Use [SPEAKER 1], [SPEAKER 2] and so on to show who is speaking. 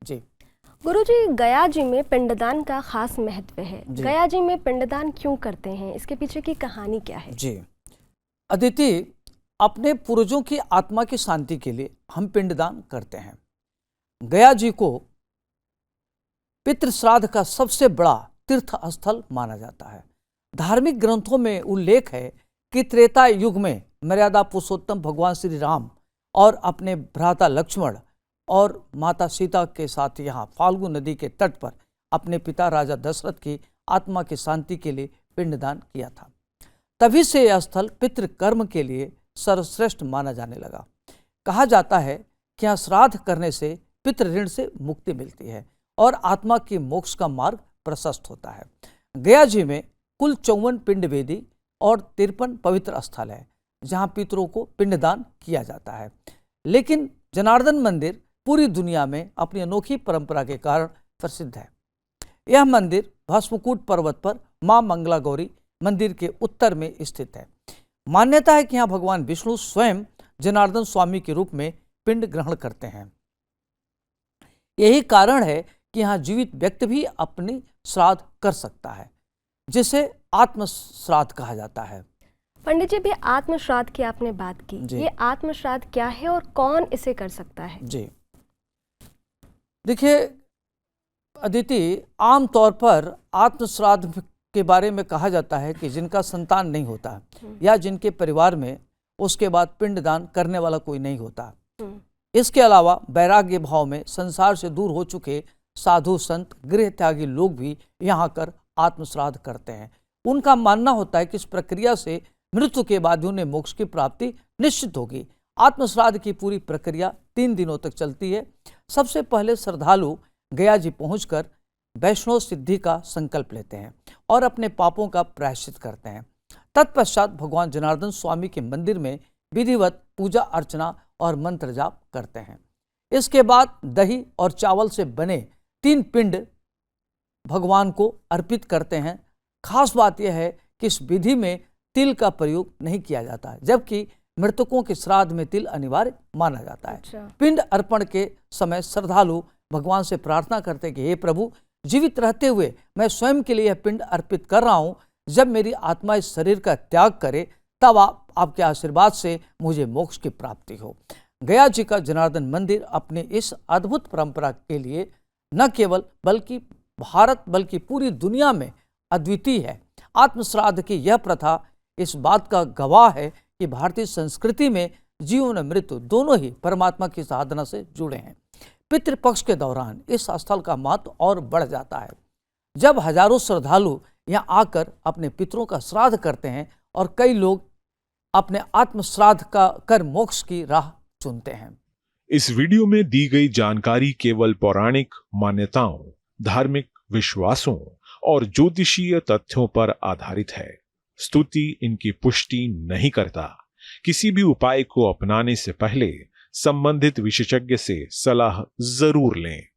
[SPEAKER 1] जी
[SPEAKER 2] गुरुजी, गया जी में पिंडदान का खास महत्व है। गया जी में पिंडदान क्यों करते हैं, इसके पीछे की कहानी क्या है?
[SPEAKER 1] जी अदिति, अपने पूर्वजों की आत्मा की शांति के लिए हम पिंडदान करते हैं। गया जी को पितृ श्राद्ध का सबसे बड़ा तीर्थ स्थल माना जाता है। धार्मिक ग्रंथों में उल्लेख है कि त्रेता युग में मर्यादा पुरुषोत्तम भगवान श्री राम और अपने भ्राता लक्ष्मण और माता सीता के साथ यहाँ फाल्गु नदी के तट पर अपने पिता राजा दशरथ की आत्मा की शांति के लिए पिंडदान किया था। तभी से यह स्थल पितृ कर्म के लिए सर्वश्रेष्ठ माना जाने लगा। कहा जाता है कि यहाँ श्राद्ध करने से पितृ ऋण से मुक्ति मिलती है और आत्मा की मोक्ष का मार्ग प्रशस्त होता है। गया जी में कुल 54 पिंड वेदी और 53 पवित्र स्थल है जहाँ पितरों को पिंडदान किया जाता है। लेकिन जनार्दन मंदिर पूरी दुनिया में अपनी अनोखी परंपरा के कारण प्रसिद्ध है। यह मंदिर भस्मकूट पर्वत पर मां मंगला गौरी मंदिर के उत्तर में स्थित है। मान्यता है कि यहाँ भगवान विष्णु स्वयं जनार्दन स्वामी के रूप में पिंड ग्रहण करते हैं। यही कारण है कि यहाँ जीवित व्यक्ति भी अपनी श्राद्ध कर सकता है, जिसे आत्म श्राद्ध कहा जाता है।
[SPEAKER 2] पंडित जी, भी आत्म श्राद्ध की आपने बात की, ये आत्म श्राद्ध क्या है और कौन इसे कर सकता है?
[SPEAKER 1] जी देखिए अदिति, आमतौर पर आत्म श्राद्ध के बारे में कहा जाता है कि जिनका संतान नहीं होता या जिनके परिवार में उसके बाद पिंडदान करने वाला कोई नहीं होता। इसके अलावा वैराग्य भाव में संसार से दूर हो चुके साधु संत, गृह त्यागी लोग भी यहाँ कर आत्म श्राद्ध करते हैं। उनका मानना होता है कि इस प्रक्रिया से मृत्यु के बाद उन्हें मोक्ष की प्राप्ति निश्चित होगी। आत्म श्राद्ध की पूरी प्रक्रिया 3 दिनों तक चलती है। सबसे पहले श्रद्धालु गया जी पहुंचकर वैष्णव सिद्धि का संकल्प लेते हैं और अपने पापों का प्रायश्चित करते हैं। तत्पश्चात भगवान जनार्दन स्वामी के मंदिर में विधिवत पूजा अर्चना और मंत्र जाप करते हैं। इसके बाद दही और चावल से बने 3 पिंड भगवान को अर्पित करते हैं। खास बात यह है कि इस विधि में तिल का प्रयोग नहीं किया जाता है, जबकि मृतकों के श्राद्ध में तिल अनिवार्य माना जाता है। पिंड अर्पण के समय श्रद्धालु भगवान से प्रार्थना करते हैं कि हे प्रभु, जीवित रहते हुए मैं स्वयं के लिए यह पिंड अर्पित कर रहा हूँ। जब मेरी आत्मा इस शरीर का त्याग करे तब आपके आशीर्वाद से मुझे मोक्ष की प्राप्ति हो। गया जी का जनार्दन मंदिर अपनी इस अद्भुत परंपरा के लिए न केवल भारत बल्कि पूरी दुनिया में अद्वितीय है। आत्म श्राद्ध की यह प्रथा इस बात का गवाह है कि भारतीय संस्कृति में जीवन और मृत्यु दोनों ही परमात्मा की साधना से जुड़े हैं। पितृपक्ष के दौरान इस स्थल का महत्व और बढ़ जाता है, जब हजारों श्रद्धालु यहाँ आकर अपने पितरों का श्राद्ध करते हैं और कई लोग अपने आत्म श्राद्ध का कर मोक्ष की राह चुनते हैं।
[SPEAKER 3] इस वीडियो में दी गई जानकारी केवल पौराणिक मान्यताओं, धार्मिक विश्वासों और ज्योतिषीय तथ्यों पर आधारित है। स्तुति इनकी पुष्टि नहीं करता। किसी भी उपाय को अपनाने से पहले संबंधित विशेषज्ञ से सलाह जरूर लें।